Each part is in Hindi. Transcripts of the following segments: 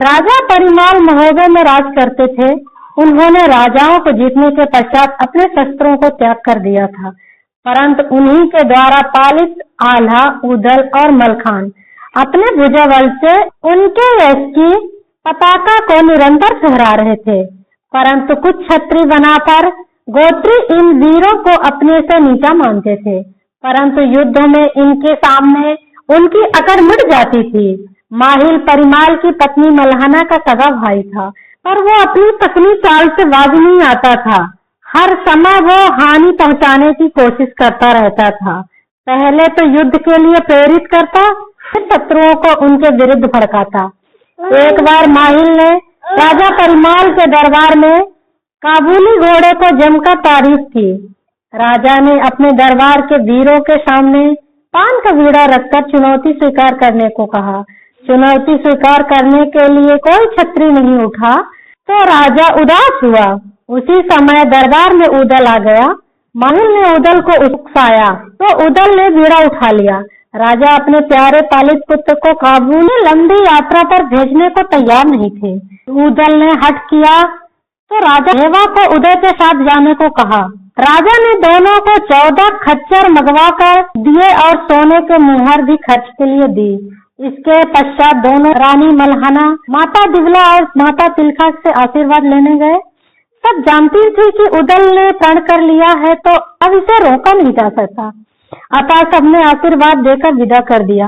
राजा परिमाल महोदय में राज करते थे। उन्होंने राजाओं को जीतने के पश्चात अपने शस्त्रों को त्याग कर दिया था, परंतु उन्हीं के द्वारा पालित आल्हा, उदल और मलखान अपने भुजबल से उनके यश की पताका को निरंतर फहरा रहे थे। परंतु कुछ छत्री बनाकर गोत्री इन वीरों को अपने से नीचा मानते थे, परंतु युद्ध में इनके सामने उनकी अकड़ मिट जाती थी। माहिल परिमाल की पत्नी मल्हाना का सगा भाई था, पर वो अपनी पत्नी चाल से बाज नहीं आता था। हर समय वो हानि पहुंचाने की कोशिश करता रहता था। पहले तो युद्ध के लिए प्रेरित करता, फिर शत्रुओं को उनके विरुद्ध भड़काता। एक बार माहिल ने राजा परिमाल के दरबार में काबुली घोड़े को जमकर तारीफ की। राजा ने अपने दरबार के वीरों के सामने पान का बीड़ा रखकर चुनौती स्वीकार करने को कहा। चुनौती स्वीकार करने के लिए कोई छत्री नहीं उठा तो राजा उदास हुआ। उसी समय दरबार में उदल आ गया। माहिल ने उदल को उकसाया तो उदल ने बीड़ा उठा लिया। राजा अपने प्यारे पालित पुत्र को काबुल में लंबी यात्रा पर भेजने को तैयार नहीं थे। उदल ने हठ किया तो राजा देवा को उदय के साथ जाने को कहा। राजा ने दोनों को 14 खच्चर मंगवा कर दिए और सोने के मुहर भी खर्च के लिए दी। इसके पश्चात दोनों रानी मल्हाना, माता दिवला और माता तिलका से आशीर्वाद लेने गए। सब जानती थी कि उदल ने प्रण कर लिया है तो अब इसे रोका नहीं जा सकता, अतः सबने आशीर्वाद देकर विदा कर दिया।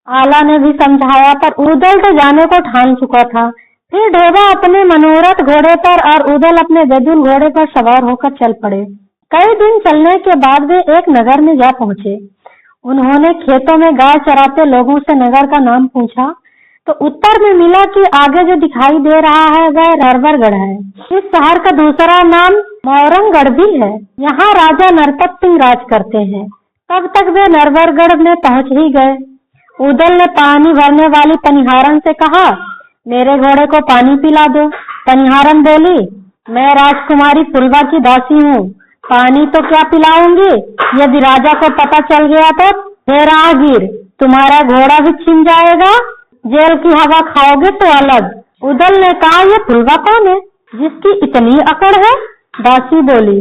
आला ने भी समझाया पर उदल तो जाने को ठान चुका था। फिर ढेवा अपने मनोरथ घोड़े पर और उदल अपने गदुल घोड़े पर सवार होकर चल पड़े। कई दिन चलने के बाद वे एक नगर में जा पहुंचे। उन्होंने खेतों में गाय चराते लोगों से नगर का नाम पूछा तो उत्तर में मिला कि आगे जो दिखाई दे रहा है वह नरवरगढ़ है। इस शहर का दूसरा नाम मौरंगगढ़ भी है। यहाँ राजा नरपत सिंह राज करते हैं। तब तक वे नरवरगढ़ में पहुंच ही गए। उदल ने पानी भरने वाली पनिहारन से कहा, मेरे घोड़े को पानी पिला दो। पनिहारन बोली, मैं राजकुमारी फुलवा की दासी हूँ, पानी तो क्या पिलाऊंगी, यदि राजा को पता चल गया तो हे राहगीर, तुम्हारा घोड़ा भी छिन जाएगा, जेल की हवा खाओगे तो अलग। उदल ने कहा, ये फुलवा कौन है जिसकी इतनी अकड़ है? दासी बोली,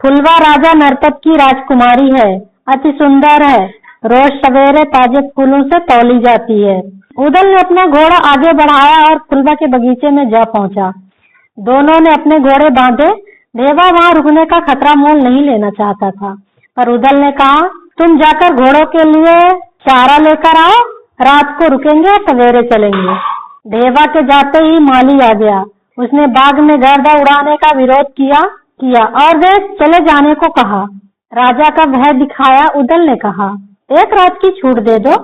फुलवा राजा नरपत की राजकुमारी है, अति सुंदर है, रोज सवेरे ताजे फूलों से तौली जाती है। उदल ने अपना घोड़ा आगे बढ़ाया और फुलवा के बगीचे में जा पहुंचा। दोनों ने अपने घोड़े बांधे। देवा वहां रुकने का खतरा मोल नहीं लेना चाहता था, पर उदल ने कहा, तुम जाकर घोड़ों के लिए चारा लेकर आओ, रात को रुकेंगे और सवेरे चलेंगे। देवा के जाते ही माली आ गया। उसने बाग में गर्दा उड़ाने का विरोध किया और वे चले जाने को कहा। राजा का भय दिखाया उदल ने कहा, एक रात की छूट दे दो,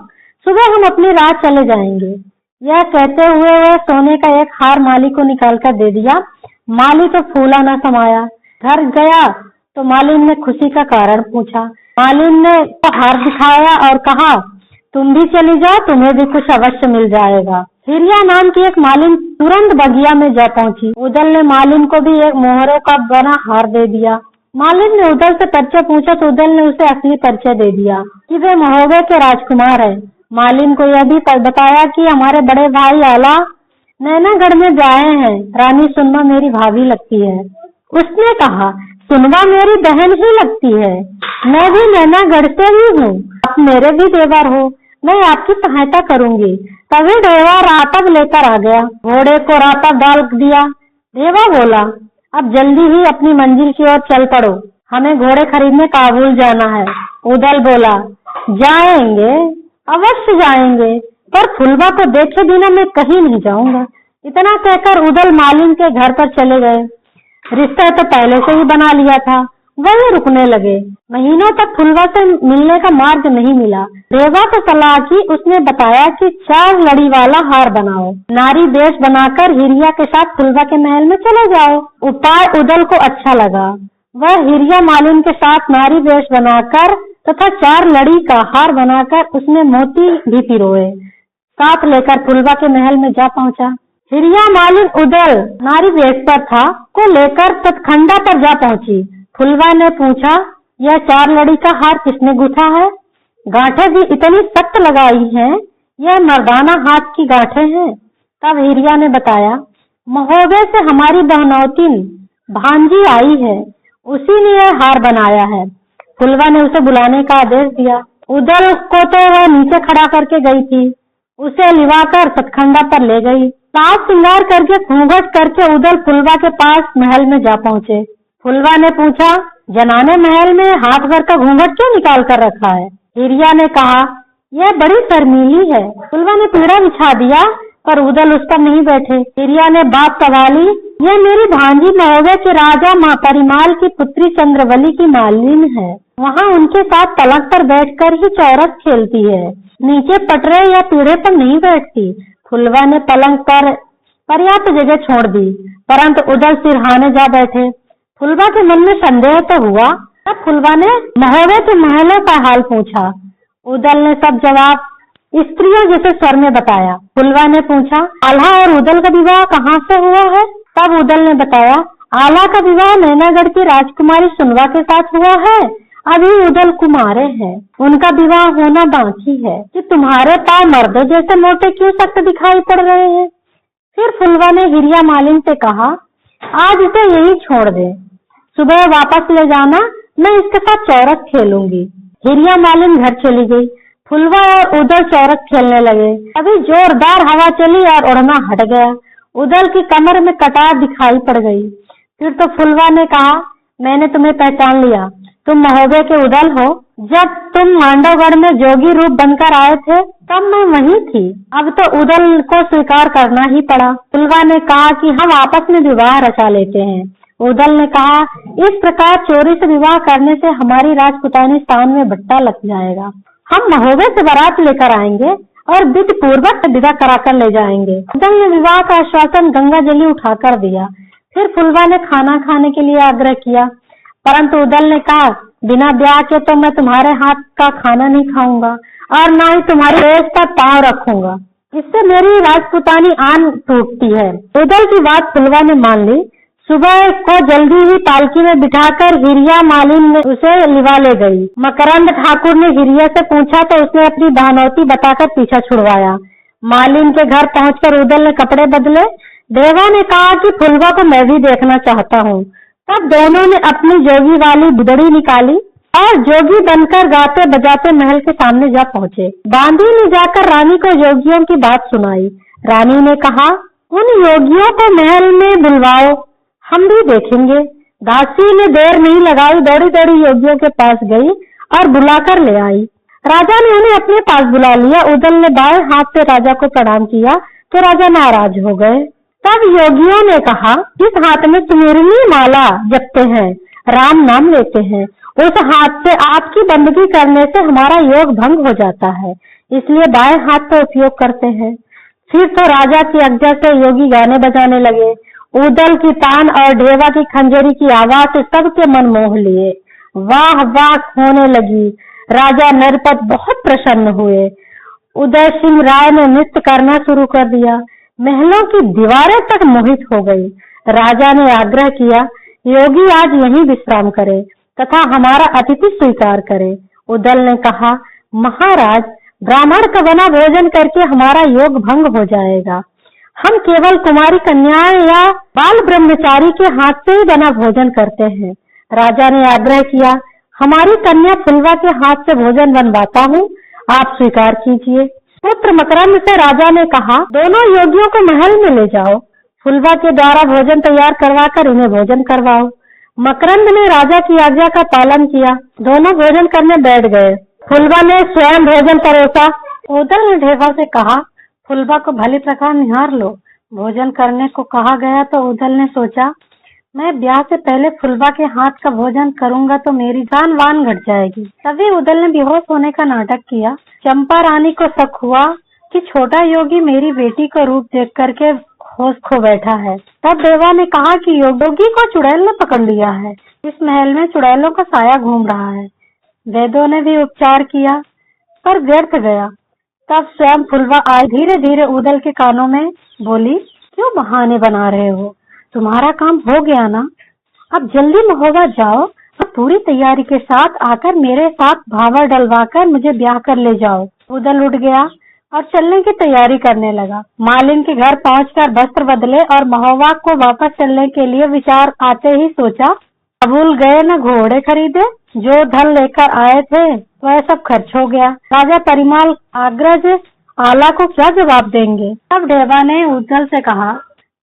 सुबह हम अपनी रात चले जाएंगे। यह कहते हुए वह सोने का एक हार माली को निकाल कर दे दिया। माली तो फूला न समाया। घर गया तो मालिन ने खुशी का कारण पूछा। मालिन ने तो हार दिखाया और कहा, तुम भी चली जाओ, तुम्हें भी कुछ अवश्य मिल जाएगा। हिरिया नाम की एक मालिन तुरंत बगिया में जा पहुंची। उदल ने मालिन को भी एक मोहरों का बना हार दे दिया। मालिन ने उदल से परिचय पूछा तो उदल ने उसे असली परिचय दे दिया कि वे महोबे के राजकुमार है। मालिन को यह भी बताया कि हमारे बड़े भाई आला नैनागढ़ में जाए हैं, रानी सुनमा मेरी भाभी लगती है। उसने कहा, सुनवा मेरी बहन ही लगती है, मैं भी नैनागढ़ से ही हूँ, आप मेरे भी देवर हो, मैं आपकी सहायता करूंगी। तभी देवा रातब लेकर आ गया। घोड़े को रातब डाल दिया। देवा बोला, अब जल्दी ही अपनी मंजिल की ओर चल पड़ो, हमें घोड़े खरीदने काबुल जाना है। उदल बोला, जाएंगे, अवश्य जाएंगे, पर फुलवा को देखे बिना मैं कहीं नहीं जाऊंगा। इतना कहकर उदल मालिन के घर पर चले गए। रिश्ता तो पहले से ही बना लिया था, वही रुकने लगे। महीनों तक फुलवा से मिलने का मार्ग नहीं मिला। देवा को सलाह की। उसने बताया कि 4 लड़ी वाला हार बनाओ, नारी वेश बनाकर हिरिया के साथ फुलवा के महल में चले जाओ। उपाय उदल को अच्छा लगा। वह हिरिया मालिन के साथ नारी वेश बनाकर तथा 4 लड़ी का हार बनाकर उसमें मोती भी पिरोए साथ लेकर फुलवा के महल में जा पहुंचा। हिरिया मालिन उदल नारी वेश पर था को लेकर सतखंडा पर जा पहुंची। फुलवा ने पूछा, यह 4 लड़ी का हार किसने गूंथा है? गांठें भी इतनी सख्त लगाई हैं, यह मर्दाना हाथ की गांठें हैं। तब हिरिया ने बताया, महोबे से हमारी बहनौती भांजी आई है, उसी ने यह हार बनाया है। फुलवा ने उसे बुलाने का आदेश दिया। उदल को तो वह नीचे खड़ा करके गई थी, उसे लिवाकर सतखंडा पर ले गई। साज श्रृंगार करके घूंघट करके उदल फुलवा के पास महल में जा पहुंचे। फुलवा ने पूछा, जनाने महल में हाथ भर का घूंघट क्यों निकाल कर रखा है? हिरिया ने कहा, यह बड़ी शर्मीली है। फुलवा ने पीढ़ा बिछा दिया, पर उदल उस पर नहीं बैठे। हिरिया ने बात संभाली, यह मेरी भांजी महोबे के राजा परिमाल की पुत्री चंद्रवली की मालिन है। वहाँ उनके साथ पलंग पर बैठकर ही चौरस खेलती है, नीचे पटरे या पीढ़े पर नहीं बैठती। फुलवा ने पलंग पर पर्याप्त जगह छोड़ दी, परंतु उदल सिरहाने जा बैठे। फुलवा के मन में संदेह तो हुआ। तब फुलवा ने महोबे के महलों का हाल पूछा। उदल ने सब जवाब स्त्रियों जैसे स्वर में बताया। फुलवा ने पूछा, आल्हा और उदल का विवाह कहाँ से हुआ है? तब उदल ने बताया, आला का विवाह नैनागढ़ की राजकुमारी सुनवा के साथ हुआ है। अभी उदल कुमारे हैं, उनका विवाह होना बाकी है। कि तुम्हारे पाँव मर्दों जैसे मोटे क्यों सख्त दिखाई पड़ रहे हैं? फिर फुलवा ने हिरिया मालिन से कहा, आज इसे यही छोड़ दे, सुबह वापस ले जाना, मैं इसके साथ चौरस खेलूंगी। हिरिया मालिन घर चली गई। फुलवा और उदल चौरस खेलने लगे। अभी जोरदार हवा चली और ओढ़ना हट गया। उदल की कमर में कटार दिखाई पड़ गई। फिर तो फुलवा ने कहा, मैंने तुम्हें पहचान लिया, तुम महोबे के उदल हो। जब तुम मांडवगढ़ में जोगी रूप बनकर आए थे, तब मैं वहीं थी। अब तो उदल को स्वीकार करना ही पड़ा। फुलवा ने कहा कि हम आपस में विवाह रचा लेते हैं। उदल ने कहा, इस प्रकार चोरी से विवाह करने से हमारी राजपुतानी स्थान में भट्टा लग जाएगा। हम महोबे से बारात लेकर आएंगे और विधि पूर्वक विदा कराकर ले जाएंगे। उदल ने विवाह का आश्वासन गंगा जली उठाकर दिया। फिर फुलवा ने खाना खाने के लिए आग्रह किया, परंतु उदल ने कहा, बिना ब्याह के तो मैं तुम्हारे हाथ का खाना नहीं खाऊंगा और न ही तुम्हारी रेस पर पांव रखूंगा, इससे मेरी राजपुतानी आन टूटती है। उदल की बात फुलवा ने मान ली। सुबह को जल्दी ही पालकी में बिठाकर हिरिया मालिन ने उसे लिवा ले गई। मकरंद ठाकुर ने हिरिया से पूछा तो उसने अपनी बहनौती बताकर पीछा छुड़वाया। मालिन के घर पहुंचकर उदल ने कपड़े बदले। देवा ने कहा कि फुलवा को मैं भी देखना चाहता हूँ। तब दोनों ने अपनी जोगी वाली बुदड़ी निकाली और जोगी बनकर गाते बजाते महल के सामने जा पहुँचे। बांदी ने जाकर रानी को योगियों की बात सुनाई। रानी ने कहा, उन योगियों को महल में बुलवाओ, हम भी देखेंगे। दासी ने देर नहीं लगाई, दौड़ी दौड़ी योगियों के पास गई और बुलाकर ले आई। राजा ने उन्हें अपने पास बुला लिया। उदल ने बाएं हाथ से राजा को प्रणाम किया तो राजा नाराज हो गए। तब योगियों ने कहा, जिस हाथ में सुमेरनी माला जपते हैं, राम नाम लेते हैं, उस हाथ से आपकी बंदगी करने से हमारा योग भंग हो जाता है, इसलिए बाएं हाथ का उपयोग करते हैं। फिर तो राजा की आज्ञा से योगी गाने बजाने लगे। उदल की तान और ढेवा की खंजरी की आवाज से सबके मन मोह लिए। वाह वाह होने लगी। राजा नरपत बहुत प्रसन्न हुए। उदय सिंह राय ने नृत्य करना शुरू कर दिया। महलों की दीवारें तक मोहित हो गई। राजा ने आग्रह किया, योगी आज यहीं विश्राम करे तथा हमारा अतिथि स्वीकार करे। उदल ने कहा, महाराज, ब्राह्मण का बना भोजन करके हमारा योग भंग हो जाएगा। हम केवल कुमारी कन्याएं या बाल ब्रह्मचारी के हाथ से ही बना भोजन करते हैं। राजा ने आग्रह किया, हमारी कन्या फुलवा के हाथ से भोजन बनवाता हूँ, आप स्वीकार कीजिए। पुत्र मकरंद से राजा ने कहा, दोनों योगियों को महल में ले जाओ, फुलवा के द्वारा भोजन तैयार करवा कर उन्हें भोजन करवाओ। मकरंद ने राजा की आज्ञा का पालन किया। दोनों भोजन करने बैठ गए। फुलवा ने स्वयं भोजन परोसा। उदल ने ढेवा से कहा, फुलवा को भली प्रकार निहार लो। भोजन करने को कहा गया तो उदल ने सोचा, मैं ब्याह से पहले फुलवा के हाथ का भोजन करूंगा तो मेरी जान वान घट जाएगी। तभी उदल ने बेहोश होने का नाटक किया। चंपा रानी को शक हुआ कि छोटा योगी मेरी बेटी को रूप देख करके होश खो बैठा है। तब देवा ने कहा कि योगी को चुड़ैल ने पकड़ लिया है, इस महल में चुड़ैलों का साया घूम रहा है। वैद्यों ने भी उपचार किया पर व्यर्थ गया। तब स्वयं फुलवा आई, धीरे धीरे उदल के कानों में बोली, क्यों बहाने बना रहे हो, तुम्हारा काम हो गया ना, अब जल्दी महोबा जाओ और पूरी तैयारी के साथ आकर मेरे साथ भावर डलवाकर मुझे ब्याह कर ले जाओ। उदल उठ गया और चलने की तैयारी करने लगा। मालिन के घर पहुंचकर वस्त्र बदले और महोबा को वापस चलने के लिए विचार आते ही सोचा, काबुल गए न घोड़े खरीदे, जो धन लेकर आए थे वह सब खर्च हो गया। राजा परिमाल अग्रज आला को क्या जवाब देंगे। तब ढेबा ने उदल से कहा,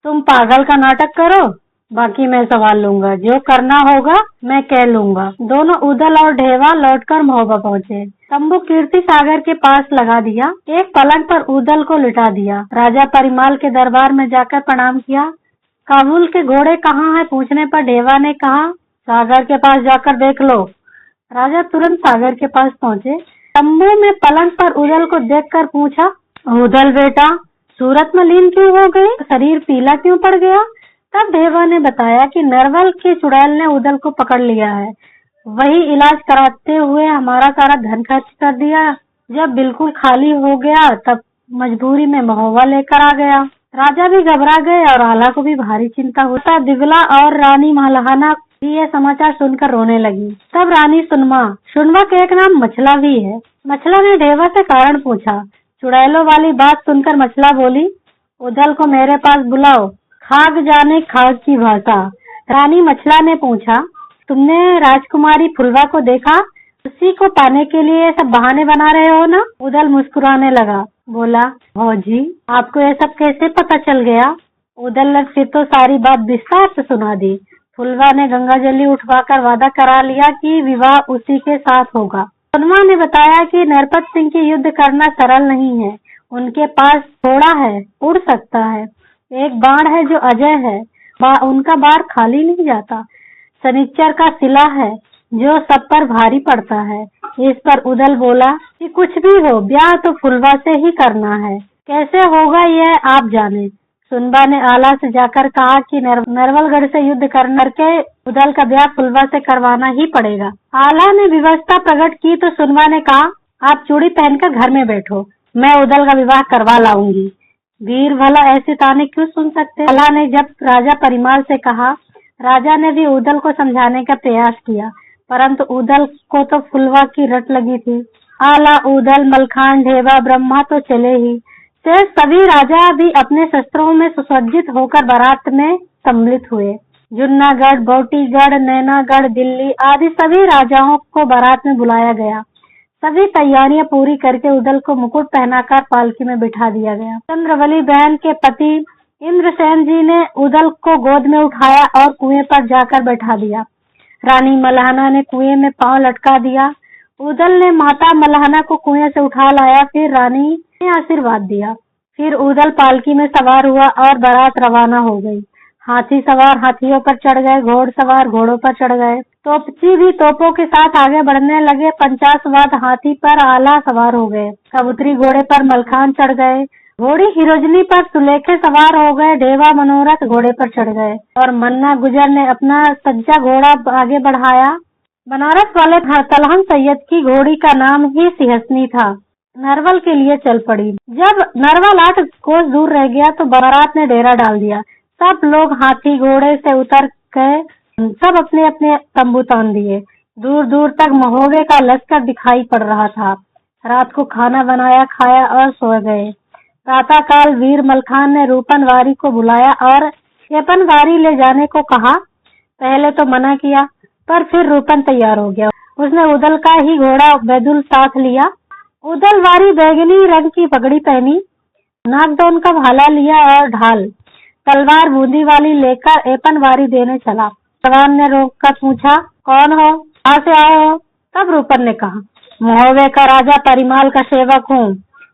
तुम पागल का नाटक करो, बाकी मैं संभाल लूंगा, जो करना होगा मैं कह लूंगा। दोनों उदल और ढेबा लौटकर महोबा पहुंचे। तंबू कीर्ति सागर के पास लगा दिया। एक पलंग पर उदल को लिटा दिया। राजा परिमाल के दरबार में जाकर प्रणाम किया। काबुल के घोड़े कहाँ हैं पूछने पर ढेबा ने कहा, सागर के पास जाकर देख लो। राजा तुरंत सागर के पास पहुंचे। तंबू में पलंग पर उदल को देखकर पूछा, उदल बेटा, सूरत में लीन क्यों हो गए, शरीर पीला क्यों पड़ गया। तब ढेबा ने बताया कि नरवल की चुड़ैल ने उदल को पकड़ लिया है, वही इलाज कराते हुए हमारा सारा धन खर्च कर दिया। जब बिल्कुल खाली हो गया तब मजबूरी में महोबा लेकर आ गया। राजा भी घबरा गए और आला को भी भारी चिंता होता। दिवला और रानी मलहाना ये समाचार सुनकर रोने लगी। तब रानी सुनमा का एक नाम मछला भी है। मछला ने ढेबा से कारण पूछा। चुड़ैलों वाली बात सुनकर मछला बोली, उदल को मेरे पास बुलाओ, खाक जाने खाक की भाषा। रानी मछला ने पूछा, तुमने राजकुमारी फुलवा को देखा, उसी को पाने के लिए सब बहाने बना रहे हो ना। उदल मुस्कुराने लगा, बोला, भौजी आपको ये सब कैसे पता चल गया। उदल ने फिर तो सारी बात विस्तार से सुना दी। फुलवा ने गंगा जली उठवाकर वादा करा लिया कि विवाह उसी के साथ होगा। सुनमा ने बताया कि नरपत सिंह की युद्ध करना सरल नहीं है, उनके पास घोड़ा है, उड़ सकता है, एक बाण है जो अजय है, उनका बार खाली नहीं जाता, शनिचर का सिला है जो सब पर भारी पड़ता है। इस पर उदल बोला कि कुछ भी हो, ब्याह तो फुलवा से ही करना है, कैसे होगा यह आप जाने। सुनबा ने आला से जाकर कहा कि नरवलगढ़ से युद्ध करके उदल का ब्याह फुलवा से करवाना ही पड़ेगा। आला ने विवशता प्रकट की तो सुनबा ने कहा, आप चूड़ी पहनकर घर में बैठो, मैं उदल का विवाह करवा लाऊंगी। वीर भला ऐसे ताने क्यों सुन सकते। आला ने जब राजा परिमाल से कहा, राजा ने भी उदल को समझाने का प्रयास किया, परंतु उदल को तो फुलवा की रट लगी थी। आला, उदल, मलखान, ढेबा, ब्रह्मा तो चले ही, शेष सभी राजा भी अपने शस्त्रों में सुसज्जित होकर बारात में सम्मिलित हुए। जुन्नागढ़, बौटीगढ़, नैनागढ़, दिल्ली आदि सभी राजाओं को बारात में बुलाया गया। सभी तैयारियां पूरी करके उदल को मुकुट पहनाकर पालकी में बिठा दिया गया। चंद्रवली बहन के पति इंद्रसेन जी ने उदल को गोद में उठाया और कुएं पर जाकर बैठा दिया। रानी मलहाना ने कुएं में पांव लटका दिया। उदल ने माता मलहाना को कुएं से उठा लाया, फिर रानी ने आशीर्वाद दिया। फिर उदल पालकी में सवार हुआ और बारात रवाना हो गई। हाथी सवार हाथियों पर चढ़ गए, घोड़सवार घोड़ों पर चढ़ गए, तोपची भी तोपों के साथ आगे बढ़ने लगे। 50 वाद हाथी पर आला सवार हो गए, कबूतरी घोड़े पर मलखान चढ़ गए, घोड़ी हिरोजनी पर सुलेखे सवार हो गए, ढेबा मनोरथ घोड़े पर चढ़ गए और मन्ना गुजर ने अपना सज्जा घोड़ा आगे बढ़ाया। बनारस वाले तलहन सैयद की घोड़ी का नाम ही सिंहसनी था। नरवल के लिए चल पड़ी। जब नरवल 8 कोस दूर रह गया तो बारात ने डेरा डाल दिया। सब लोग हाथी घोड़े से उतर गए, सब अपने अपने तंबू तान दिए। दूर दूर तक महोबे का लश्कर दिखाई पड़ रहा था। रात को खाना बनाया, खाया और सो गए। प्रातःकाल वीर मलखान ने रूपन वारी को बुलाया और येपन वारी ले जाने को कहा। पहले तो मना किया, पर फिर रूपन तैयार हो गया। उसने उदल का ही घोड़ा बैदुल साथ लिया। उदल वारी बैगनी रंग की पगड़ी पहनी, नागदौन का भाला लिया और ढाल, तलवार बूंदी वाली लेकर एपन वारी देने चला। जवान ने रोक कर पूछा, कौन हो, कहाँ से आए हो। तब रूपन ने कहा, महोबे का राजा परिमाल का सेवक हूँ,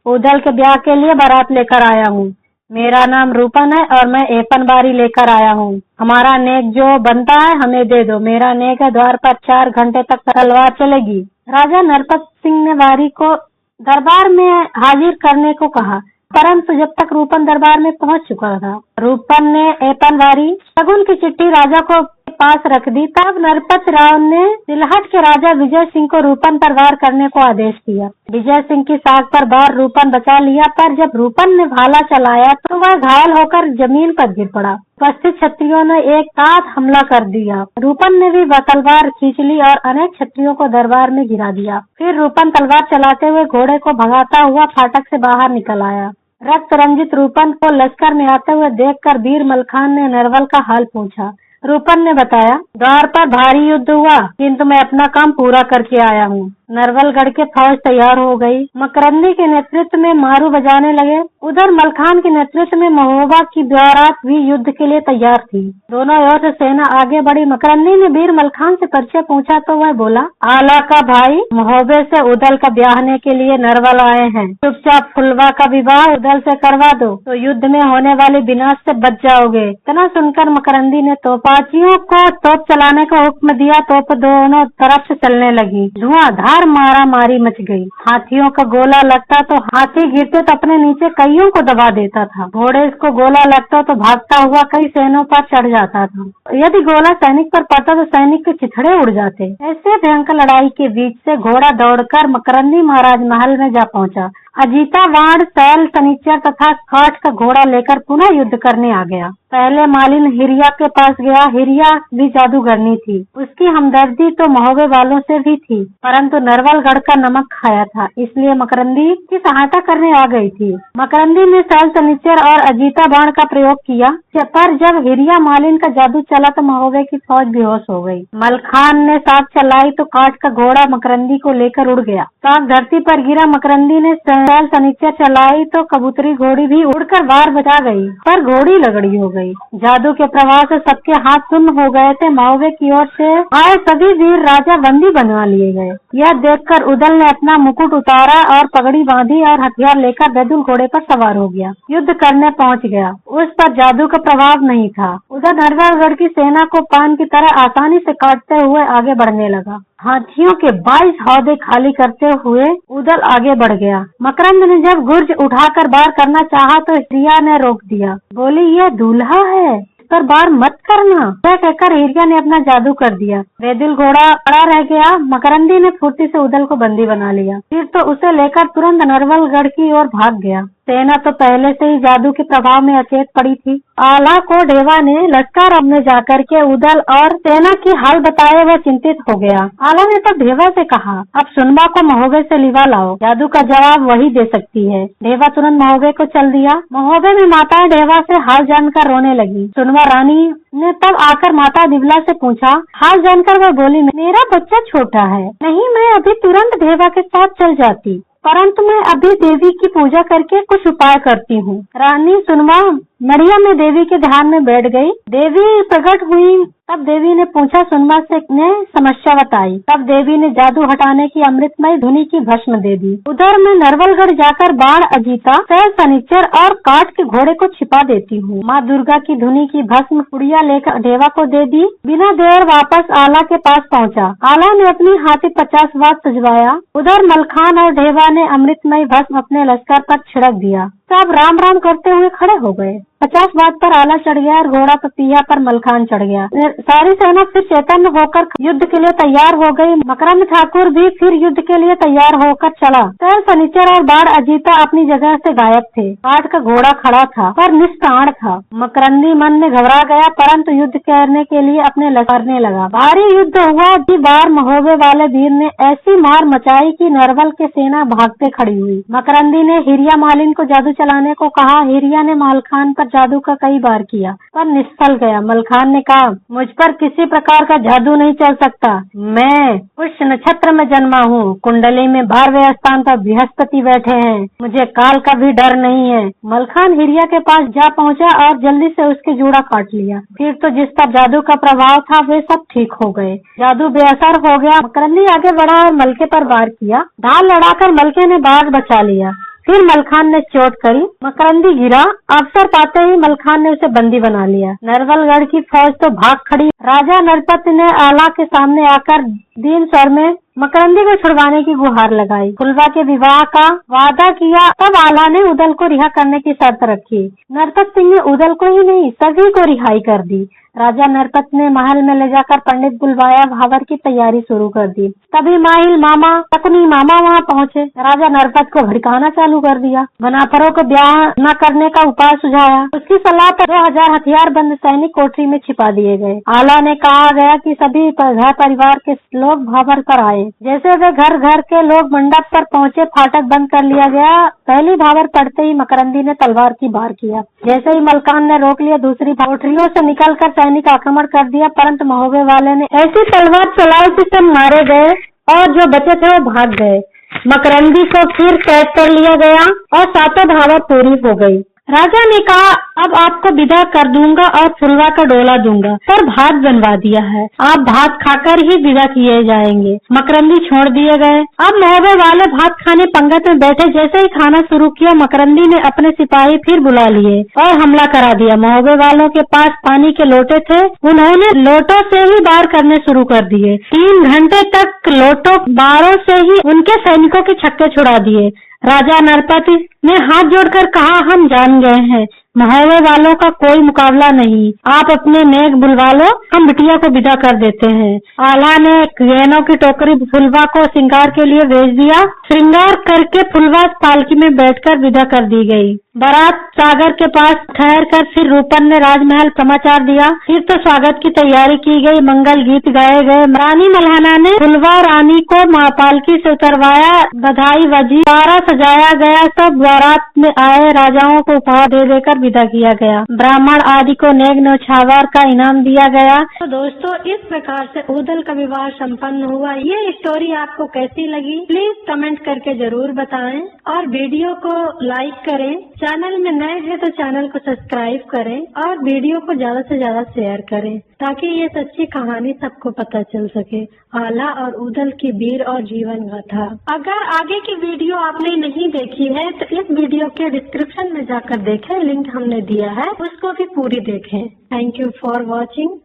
उदल के ब्याह के लिए बारात लेकर आया हूँ। मेरा नाम रूपन है और मैं एपन वारी लेकर आया हूँ। हमारा नेक जो बनता है हमें दे दो। मेरा नेक है द्वार पर 4 घंटे तक तलवार चलेगी। राजा नरपत सिंह ने वारी को दरबार में हाजिर करने को कहा, परंतु जब तक रूपन दरबार में पहुंच चुका था, रूपन ने एपन वारी शगुन की चिट्ठी राजा को पास रख दी। तब नरपत राव ने सिलहट के राजा विजय सिंह को रूपन पर वार करने को आदेश दिया। विजय सिंह की साख पर वार रूपन बचा लिया, पर जब रूपन ने भाला चलाया तो वह घायल होकर जमीन पर गिर पड़ा। उपस्थित क्षत्रियों ने एक साथ हमला कर दिया। रूपन ने भी तलवार खींच ली और अनेक क्षत्रियों को दरबार में गिरा दिया। फिर रूपन तलवार चलाते हुए घोड़े को भगाता हुआ फाटक से बाहर निकल आया। रक्त रंजित रूपन को लश्कर में आते हुए देखकर वीर मलखान ने नरवल का हाल पूछा। रूपन ने बताया, द्वार पर भारी युद्ध हुआ, किंतु मैं अपना काम पूरा करके आया हूँ। नरवलगढ़ के फौज तैयार हो गई। मकरंदी के नेतृत्व में मारू बजाने लगे। उधर मलखान के नेतृत्व में महोबा की बारात भी युद्ध के लिए तैयार थी। दोनों ओर से सेना आगे बढ़ी। मकरंदी ने वीर मलखान से परिचय पूछा तो वह बोला, आला का भाई महोबे से उदल का ब्याहने के लिए नरवल आए हैं। चुपचाप फुलवा का विवाह उदल से करवा दो तो युद्ध में होने वाले विनाश से बच जाओगे। इतना सुनकर मकरंदी ने तोपाचियों को तोप चलाने का हुक्म दिया। तोप दोनों तरफ से चलने लगी। धुआंधार मारा मारी मच गई। हाथियों का गोला लगता तो हाथी गिरते तो अपने नीचे कईयों को दबा देता था। घोड़े को गोला लगता तो भागता हुआ कई सैनिकों पर चढ़ जाता था। यदि गोला सैनिक पर पड़ता तो सैनिक के चिथड़े उड़ जाते। ऐसे भयंकर लड़ाई के बीच से घोड़ा दौड़कर मकरंदी महाराज महल में जा पहुंचा। अजीता वाण सैल सनीचर तथा काठ का घोड़ा लेकर पुनः युद्ध करने आ गया। पहले मालिन हिरिया के पास गया। हिरिया भी जादूगरनी थी। उसकी हमदर्दी तो महोबे वालों से भी थी, परंतु नरवलगढ़ का नमक खाया था, इसलिए मकरंदी की सहायता करने आ गई थी। मकरंदी ने सैल सनीचर और अजीता बाण का प्रयोग किया, पर जब हिरिया मालिन का जादू चला तो महोबे की फौज बेहोश हो गई। मलखान ने साग चलाई तो काठ का घोड़ा मकरंदी को लेकर उड़ गया। साग धरती पर गिरा। मकरंदी ने सैल सनीचर चलाई तो कबूतरी घोड़ी भी उड़कर वार बचा गई, पर घोड़ी लगड़ी हो गई। जादू के प्रभाव से सबके हाथ सुन्न हो गए थे। महोबे की ओर से आए सभी वीर राजा बंदी बनवा लिए गए। यह देखकर उदल ने अपना मुकुट उतारा और पगड़ी बांधी और हथियार लेकर बैदुल घोड़े पर सवार हो गया। युद्ध करने पहुंच गया। उस पर जादू का प्रभाव नहीं था। उधर नरवलगढ़ की सेना को पान की तरह आसानी से काटते हुए आगे बढ़ने लगा। हाथियों के 22 हौदे खाली करते हुए उदल आगे बढ़ गया। मकरंद ने जब गुर्ज उठाकर वार करना चाहा तो हिरिया ने रोक दिया। बोली, यह दूल्हा है, इस पर वार मत करना। यह कहकर हिरिया ने अपना जादू कर दिया। बैदुल घोड़ा खड़ा रह गया। मकरंदी ने फुर्ती से उदल को बंदी बना लिया। फिर तो उसे लेकर तुरंत नरवलगढ़ की ओर भाग गया। सेना तो पहले से ही जादू के प्रभाव में अचेत पड़ी थी। आला को ढेवा ने लश्कर में जाकर के उदल और सेना की हाल बताए वह चिंतित हो गया। आला ने तो ढेवा से कहा, अब सुनबा को महोबे से लिवा लाओ, जादू का जवाब वही दे सकती है। ढेवा तुरंत महोबे को चल दिया। महोबे में माता ढेवा से हाल जानकर रोने लगी। सुनबा रानी ने तब आकर माता दिवला से पूछा। हाल जानकर वह बोली, मेरा बच्चा छोटा है, नहीं मैं अभी तुरंत ढेवा के साथ चल जाती, परंतु मैं अभी देवी की पूजा करके कुछ उपाय करती हूँ। रानी सुनवा मड़िया में देवी के ध्यान में बैठ गई। देवी प्रकट हुई। तब देवी ने पूछा, सुनवा से ने समस्या बताई। तब देवी ने जादू हटाने की अमृतमय धुनी की भस्म दे दी। उधर मैं नरवलगढ़ जाकर बाण अजीता, सैल सनीचर और काठ के घोड़े को छिपा देती हूँ। माँ दुर्गा की धुनी की भस्म पुड़िया लेकर ढेवा को दे दी। बिना देर वापस आला के पास पहुँचा। आला ने अपनी हाथी 50 वात सजवाया। उधर मलखान और ढेवा ने अमृतमय भस्म अपने लश्कर पर छिड़क दिया। सब राम राम करते हुए खड़े हो गए। 50 वात पर आला चढ़ गया और घोड़ा पतिया पर मलखान चढ़ गया। सारी सेना फिर चैतन्य होकर युद्ध के लिए तैयार हो गई। मकरंद ठाकुर भी फिर युद्ध के लिए तैयार होकर चला। सैल सनीचर और बाण अजीता अपनी जगह से गायब थे। काठ का घोड़ा खड़ा था पर निष्प्राण था। मकरंदी मन में घबरा गया, परंतु युद्ध करने के लिए अपने लड़ने लगा। भारी युद्ध हुआ। जी बार महोबे वाले वीर ने ऐसी मार मचाई कि नरवल के सेना भागते खड़ी हुई। मकरंदी ने हिरिया मालिन को जादू चलाने को कहा। हिरिया ने मलखान पर जादू का कई बार किया पर निष्फल गया। मलखान ने कहा, मुझ पर किसी प्रकार का जादू नहीं चल सकता। मैं पुष्य नक्षत्र में जन्मा हूँ। कुंडली में 12वें स्थान पर बृहस्पति बैठे हैं। मुझे काल का भी डर नहीं है। मलखान हिरिया के पास जा पहुँचा और जल्दी से उसके जूड़ा काट लिया। फिर तो जिस पर जादू का प्रभाव था वे सब ठीक हो गए। जादू बेअसर हो गया। मकरंदी आगे बढ़ा और मलके पर वार किया। ढाल लड़ाकर मलके ने बाघ बचा लिया। फिर मलखान ने चोट करी। मकरंदी गिरा। अवसर पाते ही मलखान ने उसे बंदी बना लिया। नरवलगढ़ की फौज तो भाग खड़ी। राजा नरपत ने आला के सामने आकर दीन स्वर में मकरंदी को छुड़वाने की गुहार लगाई। फुलवा के विवाह का वादा किया। तब आल्हा ने उदल को रिहा करने की शर्त रखी। नरपत सिंह ने उदल को ही नहीं सभी को रिहाई कर दी। राजा नरपत ने महल में ले जाकर पंडित बुलवाया। भावर की तैयारी शुरू कर दी। तभी माहिल मामा शकुनी मामा वहाँ पहुँचे। राजा नरपत को भड़काना चालू कर दिया। बनाफरों को ब्याह न करने का उपाय सुझाया। उसकी सलाह पर 2000 हथियारबंद सैनिक कोठरी में छिपा दिए गए। आल्हा ने कहा गया कि सभी घर परिवार के लोग भावर पर आए। जैसे वे घर घर के लोग मंडप पर पहुँचे, फाटक बंद कर लिया गया। पहली भावर पड़ते ही मकरंदी ने तलवार की वार किया। जैसे ही मलकान ने रोक लिया, दूसरी कोठरियों से निकलकर सैनिक आक्रमण कर दिया, परंतु महोबे वाले ने ऐसी तलवार चलाई कि सब मारे गए और जो बचे थे वो भाग गए। मकरंदी को फिर कैद कर लिया गया और 7 भावर पूरी हो गई। राजा ने कहा, अब आपको विदा कर दूंगा और फुलवा का डोला दूंगा, पर भात बनवा दिया है, आप भात खाकर ही विदा किए जाएंगे। मकरंदी छोड़ दिए गए। अब महोबे वाले भात खाने पंगत में बैठे। जैसे ही खाना शुरू किया, मकरंदी ने अपने सिपाही फिर बुला लिए और हमला करा दिया। महोबे वालों के पास पानी के लोटे थे, उन्होंने लोटों से ही वार करने शुरू कर दिए। 3 घंटे तक लोटों बारों से ही उनके सैनिकों के छक्के छुड़ा दिए। राजा नरपत ने हाथ जोड़कर कहा, हम जान गए हैं, महोबे वालों का कोई मुकाबला नहीं, आप अपने नेक बुलवा लो, हम बिटिया को विदा कर देते हैं। आल्हा ने गहनों की टोकरी फुलवा को श्रृंगार के लिए भेज दिया। श्रृंगार करके फुलवा पालकी में बैठकर विदा कर दी गई। बारात सागर के पास ठहर कर फिर रूपन ने राजमहल समाचार दिया। फिर तो स्वागत की तैयारी की गई, मंगल गीत गाए गए। रानी मल्हाना ने फुलवा रानी को पालकी से उतरवाया, बधाई बजी, द्वारा सजाया गया। सब बारात में आए राजाओं को उपहार दे देकर विदा किया गया। ब्राह्मण आदि को नेक न्यौछावर का इनाम दिया गया। तो दोस्तों, इस प्रकार से उदल का विवाह संपन्न हुआ। ये स्टोरी आपको कैसी लगी प्लीज कमेंट करके जरूर बताएं और वीडियो को लाइक करें। चैनल में नए हैं तो चैनल को सब्सक्राइब करें और वीडियो को ज्यादा से ज्यादा शेयर करें ताकि ये सच्ची कहानी सबको पता चल सके, आल्हा और उदल की वीर और जीवन गाथा। अगर आगे की वीडियो आपने नहीं देखी है तो इस वीडियो के डिस्क्रिप्शन में जाकर देखें, लिंक हमने दिया है, उसको भी पूरी देखें। Thank you for watching.